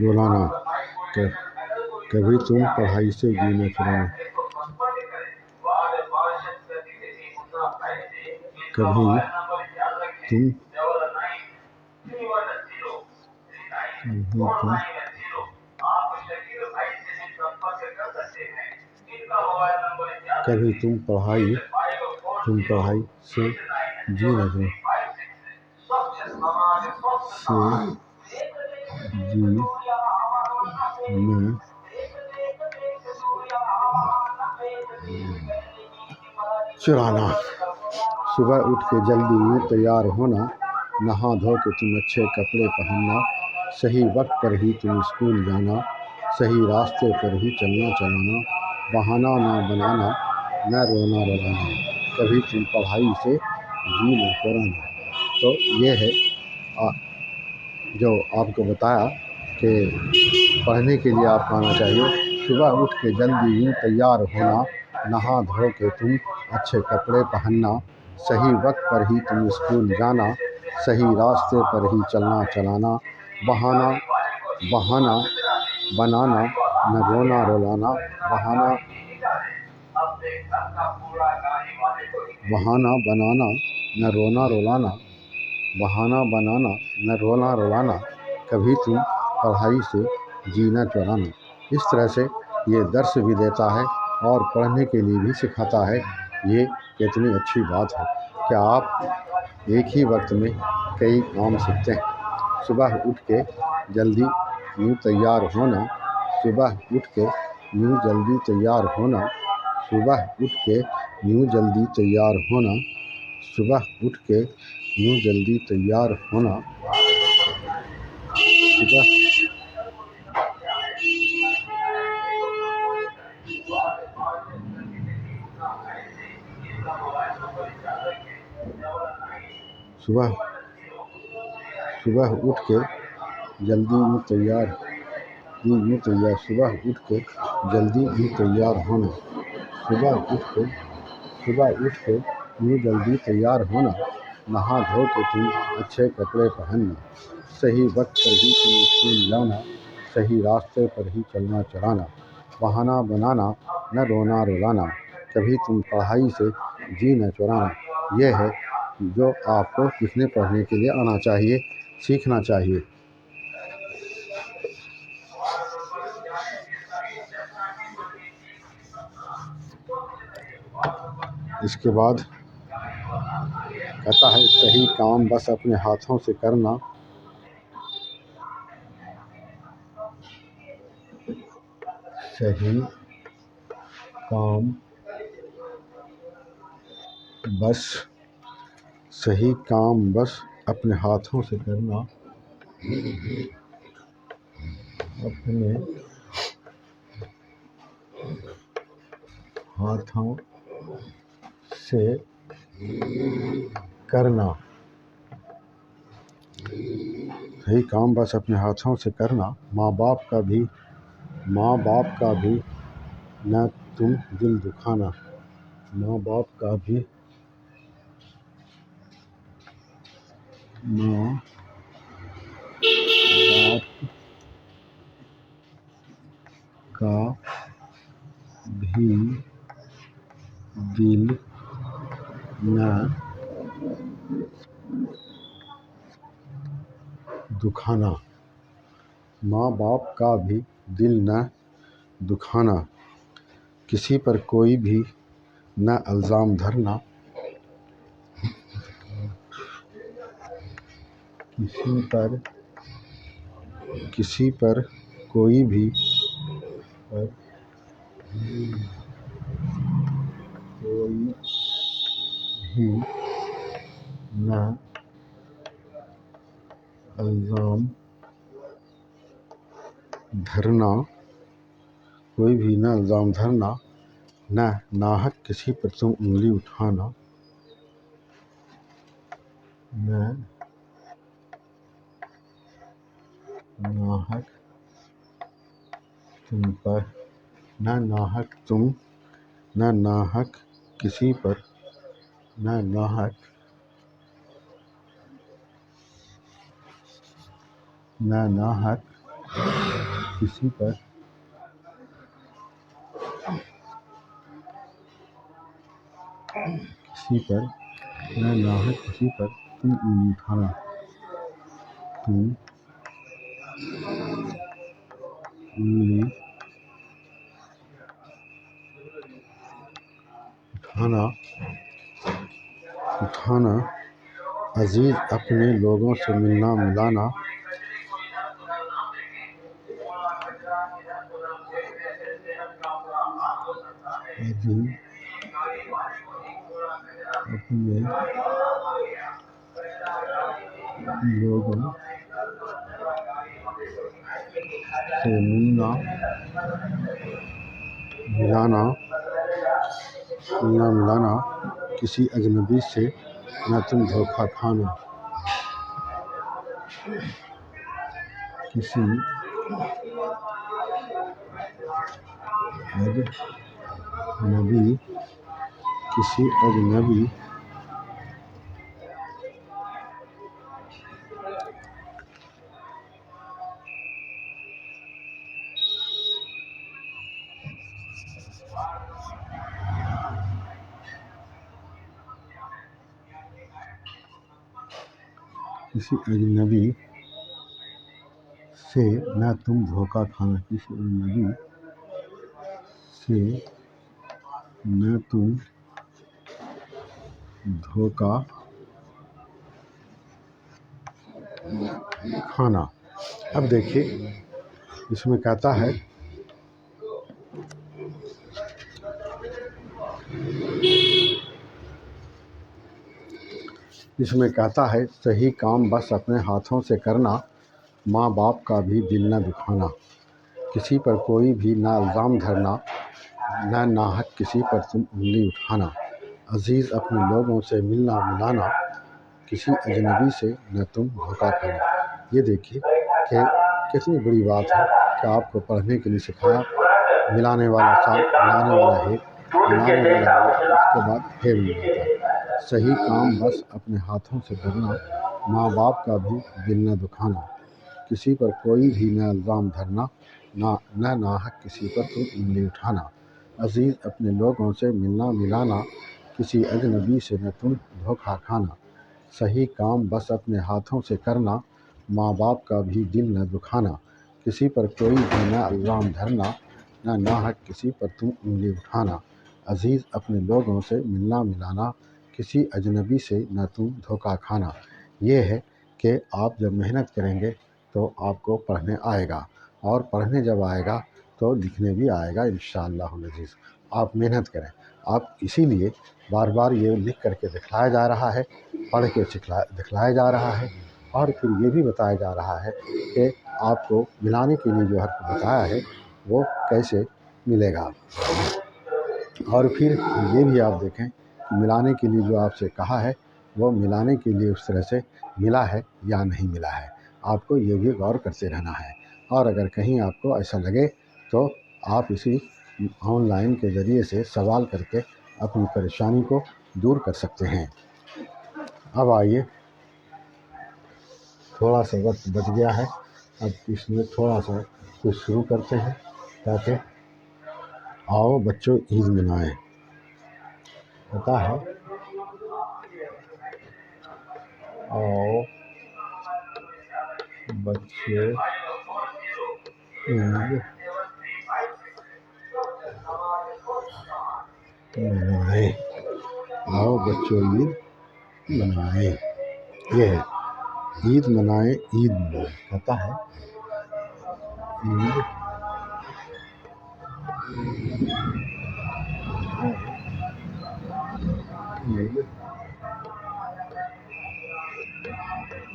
رلانا، کبھی تم پڑھائی سے جی نہ چرانا، کبھی تم کبھی تم پڑھائی سے جی نہ چرانا۔ صبح اٹھ کے جلدی یوں تیار ہونا، نہا دھو کے تم اچھے کپڑے پہننا، صحیح وقت پر ہی تم اسکول جانا، صحیح راستے پر ہی چلنا چلانا، بہانہ نہ بنانا، نہ رونا رلانا، کبھی تم پڑھائی سے جی نہ چرانا۔ تو یہ ہے جو آپ کو بتایا کہ پڑھنے کے لیے آپ کو آنا چاہیے۔ صبح اٹھ کے جلدی یوں تیار ہونا، نہا دھو کے تم اچھے کپڑے پہننا، صحیح وقت پر ہی تم اسکول جانا، صحیح راستے پر ہی چلنا چلانا، بہانہ بنانا، نہ رونا رلانا، بہانہ بنانا، نہ رونا رلانا، بہانہ بنانا، نہ رونا رلانا، کبھی تم پڑھائی سے جی نہ چرانا۔ اس طرح سے یہ درس بھی دیتا ہے اور پڑھنے کے لیے بھی سکھاتا ہے۔ یہ کتنی اچھی بات ہے کہ آپ ایک ہی وقت میں کئی کام سیکھتے ہیں۔ صبح اٹھ کے جلدی یوں تیار ہونا، صبح اٹھ کے یوں جلدی تیار ہونا، صبح اٹھ کے یوں جلدی تیار ہونا، صبح اٹھ کے یوں جلدی تیار ہونا، صبح اٹھ کے جلدی یوں تیار صبح اٹھ کے جلدی یوں تیار ہونا، صبح اٹھ کے یوں جلدی تیار ہونا، نہا دھو کے تم اچھے کپڑے پہننا، صحیح وقت پر ہی تم اسکول جانا، صحیح راستے پر ہی چلنا چلانا، بہانہ بنانا، نہ رونا رلانا، کبھی تم پڑھائی سے جی نہ چرانا۔ یہ ہے جو آپ کو لکھنے پڑھنے کے لیے آنا چاہیے، سیکھنا چاہیے۔ اس کے بعد کہتا ہے صحیح کام بس اپنے ہاتھوں سے کرنا، صحیح کام بس اپنے ہاتھوں سے کرنا، اپنے ہاتھوں سے کرنا، صحیح کام بس اپنے ہاتھوں سے کرنا، ماں باپ کا بھی نہ تم دل دکھانا، ماں باپ کا بھی دل نہ دکھانا، ماں باپ کا بھی دل نہ دکھانا، کسی پر کوئی بھی نہ الزام دھرنا، کسی پر کوئی بھی نہ الزام دھرنا، نہ ناحق کسی پر تم انگلی اٹھانا، نہ ناحق کسی پر تم انگلی اٹھانا، اٹھانا عزیز اپنے لوگوں سے ملنا ملانا عزیز اپنے لوگوں سے ملنا ملانا کسی اجنبی سے نہ تم دھوکہ کھانا کسی اجنبی سے نہ تم دھوکہ کھانا اب دیکھیے اس میں کہتا ہے صحیح کام بس اپنے ہاتھوں سے کرنا، ماں باپ کا بھی دل نہ دکھانا، کسی پر کوئی بھی نہ الزام دھرنا، نہ ناحق کسی پر تم انگلی اٹھانا، عزیز اپنے لوگوں سے ملنا ملانا، کسی اجنبی سے نہ تم دھوکہ کھانا۔ یہ دیکھیے کہ کتنی بڑی بات ہے کہ آپ کو پڑھنے کے لیے سکھایا، ملانے والا ساتھ، ملانے والا ہے، ملانے والا ہے، اس کے بعد ہے ملاتا ہے۔ صحیح کام بس اپنے ہاتھوں سے کرنا، ماں باپ کا بھی دل نہ دکھانا، کسی پر کوئی بھی نہ الزام دھرنا، نہ ناحق کسی پر تم انگلی اٹھانا، عزیز اپنے لوگوں سے ملنا ملانا، کسی اجنبی سے نہ تم دھوکہ کھانا۔ صحیح کام بس اپنے ہاتھوں سے کرنا، ماں باپ کا بھی دل نہ دکھانا، کسی پر کوئی بھی نہ الزام دھرنا، نہ ناحق کسی پر تم انگلی اٹھانا، عزیز اپنے لوگوں سے ملنا ملانا، کسی اجنبی سے نہ تم دھوکہ کھانا۔ یہ ہے کہ آپ جب محنت کریں گے تو آپ کو پڑھنے آئے گا، اور پڑھنے جب آئے گا تو لکھنے بھی آئے گا انشاءاللہ العزیز۔ آپ محنت کریں، آپ اسی لیے بار بار یہ لکھ کر کے دکھلایا جا رہا ہے، پڑھ کے دکھلایا جا رہا ہے، اور پھر یہ بھی بتایا جا رہا ہے کہ آپ کو ملانے کے لیے جو حرف بتایا ہے وہ کیسے ملے گا، اور پھر یہ بھی آپ دیکھیں کہ ملانے کے لیے جو آپ سے کہا ہے وہ ملانے کے لیے اس طرح سے ملا ہے یا نہیں ملا ہے، آپ کو یہ بھی غور کرتے رہنا ہے۔ اور اگر کہیں آپ کو ایسا لگے تو آپ اسی آن لائن کے ذریعے سے سوال کر کے اپنی پریشانی کو دور کر سکتے ہیں۔ اب آئیے، تھوڑا سا وقت بچ گیا ہے، اب اس میں تھوڑا سا کچھ شروع کرتے ہیں تاکہ آؤ بچوں عید منائیں۔ پتہ ہے آؤ بچوں عید منائیں، آؤ بچوں عید منائیں، یہ ہے عید منائیں، عید منائیں، کہتا ہے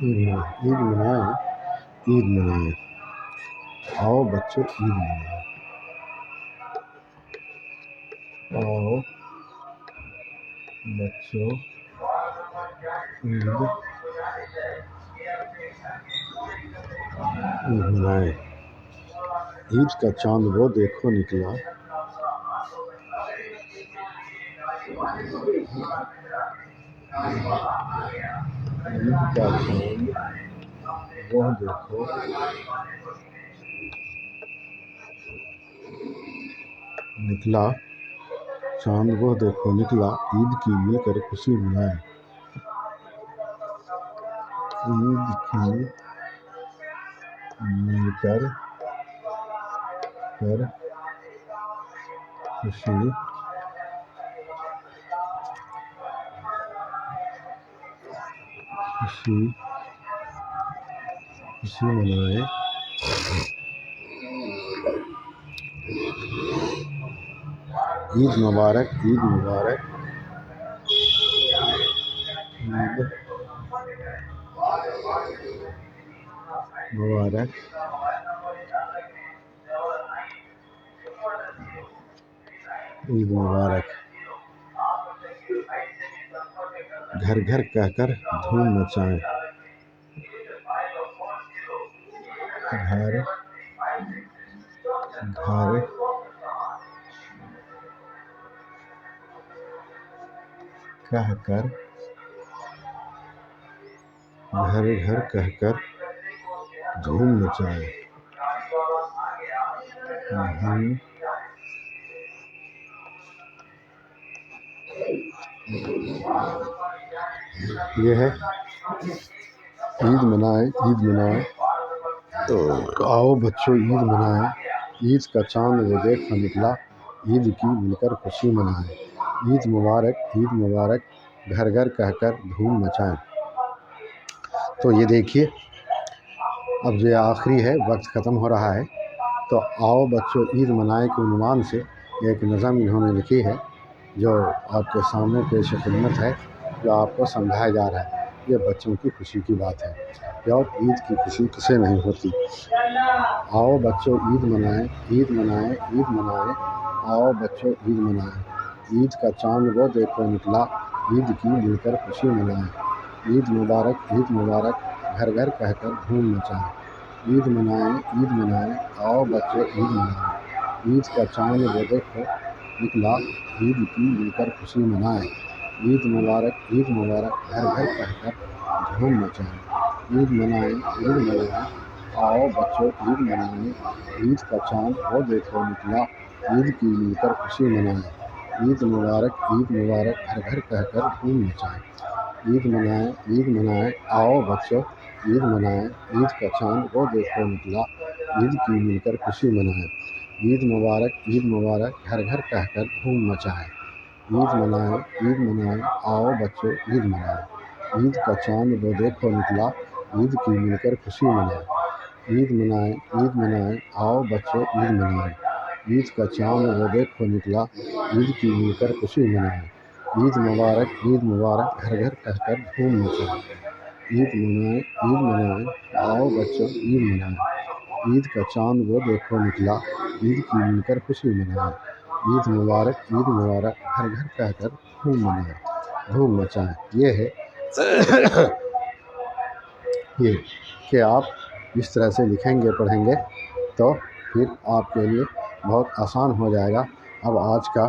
عید منائیں، عید منائیں، آؤ بچوں عید منائیں، آؤ بچوں عید منائیں۔ عید کا چاند وہ دیکھو نکلا، عید کا چاند وہ دیکھو نکلا، چاند وہ دیکھو نکلا، عید کی مل کر خوشی منائیں، عید کی مل کر خوشی خوشی منائیں، عید مبارک، عید مبارک، عید مبارک، عید مبارک، گھر گھر کہہ کر دھوم مچائیں، گھر گھر کہہ کر، گھر گھر کہہ کر دھوم مچائیں، یہ ہے عید منائیں، عید منائیں، آؤ بچوں عید منائیں، عید کا چاند وہ دیکھو نکلا، عید کی مل کر خوشی منائیں، عید مبارک، عید مبارک، گھر گھر کہہ کر دھوم مچائیں۔ تو یہ دیکھیے اب جو آخری ہے، وقت ختم ہو رہا ہے، تو آؤ بچوں عید منائیں کے عنوان سے ایک نظم انہوں نے لکھی ہے جو آپ کے سامنے پیش خدمت ہے، جو آپ کو سمجھایا جا رہا ہے۔ یہ بچوں کی خوشی کی بات ہے، اور عید کی خوشی کسے نہیں ہوتی۔ آؤ بچوں عید منائیں، عید منائیں، عید منائیں، آؤ بچوں عید منائیں، عید کا چاند وہ دیکھو نکلا، عید کی مل کر خوشی منائیں، عید مبارک، عید مبارک، گھر گھر کہہ کر دھوم مچائیں، عید منائیں، عید منائیں، آؤ بچوں عید منائیں، عید کا چاند وہ دیکھو نکلا، عید کی مل کر خوشی منائیں، عید مبارک، عید مبارک، گھر گھر کہہ کر دھوم مچائیں، عید منائیں، عید منائیں، آؤ بچوں عید منائیں، عید کا چاند وہ دیکھو نکلا، عید کی مل کر خوشی منائیں، عید مبارک، عید مبارک، گھر گھر کہہ کر دھوم مچائیں، عید منائیں، عید منائیں، آؤ بچوں عید منائیں، عید کا چاند وہ دیکھو نکلا، عید کی مل کر خوشی منائیں، عید مبارک، عید مبارک، گھر گھر کہہ کر دھوم مچائیں، عید منائیں، عید منائیں، آؤ بچوں عید منائیں، عید کا چاند وہ دیکھو نکلا، عید کی مل کر خوشی منائیں، عید منائیں، عید منائیں، آؤ بچوں عید منائیں، عید کا چاند وہ دیکھو نکلا، عید کی مل کر خوشی منائیں، عید مبارک، عید مبارک، گھر گھر کہہ کر دھوم مچائیں، عید منائیں، عید منائیں، آؤ بچوں عید منائیں، عید کا چاند وہ دیکھو نکلا، عید کی مل کر خوشی منائیں، عید مبارک، عید مبارک، گھر گھر کہہ کر دھوم منائیں، دھوم مچائیں۔ یہ ہے یہ کہ آپ اس طرح سے لکھیں گے پڑھیں گے تو پھر آپ کے لیے بہت آسان ہو جائے گا۔ اب آج کا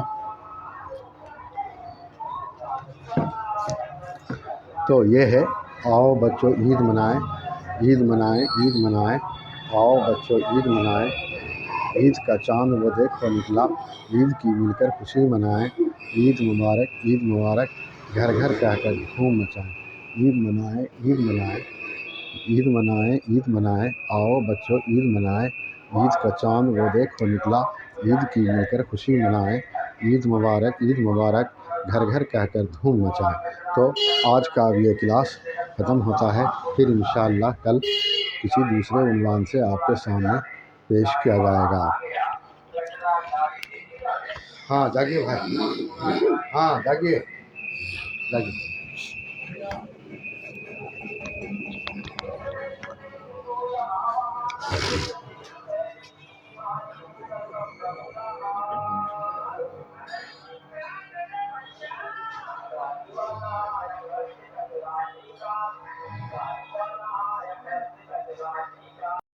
تو یہ ہے، آؤ بچوں عید منائیں، عید منائیں، عید منائیں، آؤ بچوں عید منائیں، عید کا چاند وہ دیکھو نکلا، عید کی مل کر خوشی منائیں، عید مبارک، عید مبارک، گھر گھر کہہ کر دھوم مچائیں، عید منائیں، عید منائیں، عید منائیں، عید منائیں، آؤ بچوں عید منائیں، عید کا چاند وہ دیکھو نکلا، عید کی مل کر خوشی منائیں، عید مبارک، عید مبارک، گھر گھر کہہ کر دھوم مچائیں۔ تو آج کا اب یہ کلاس ختم ہوتا ہے، پھر انشاءاللہ کل کسی دوسرے عنوان سے آپ کے سامنے پیش کیا جائے گا۔ ہاں جاگیے بھائی، ہاں جاگیے جاگیے۔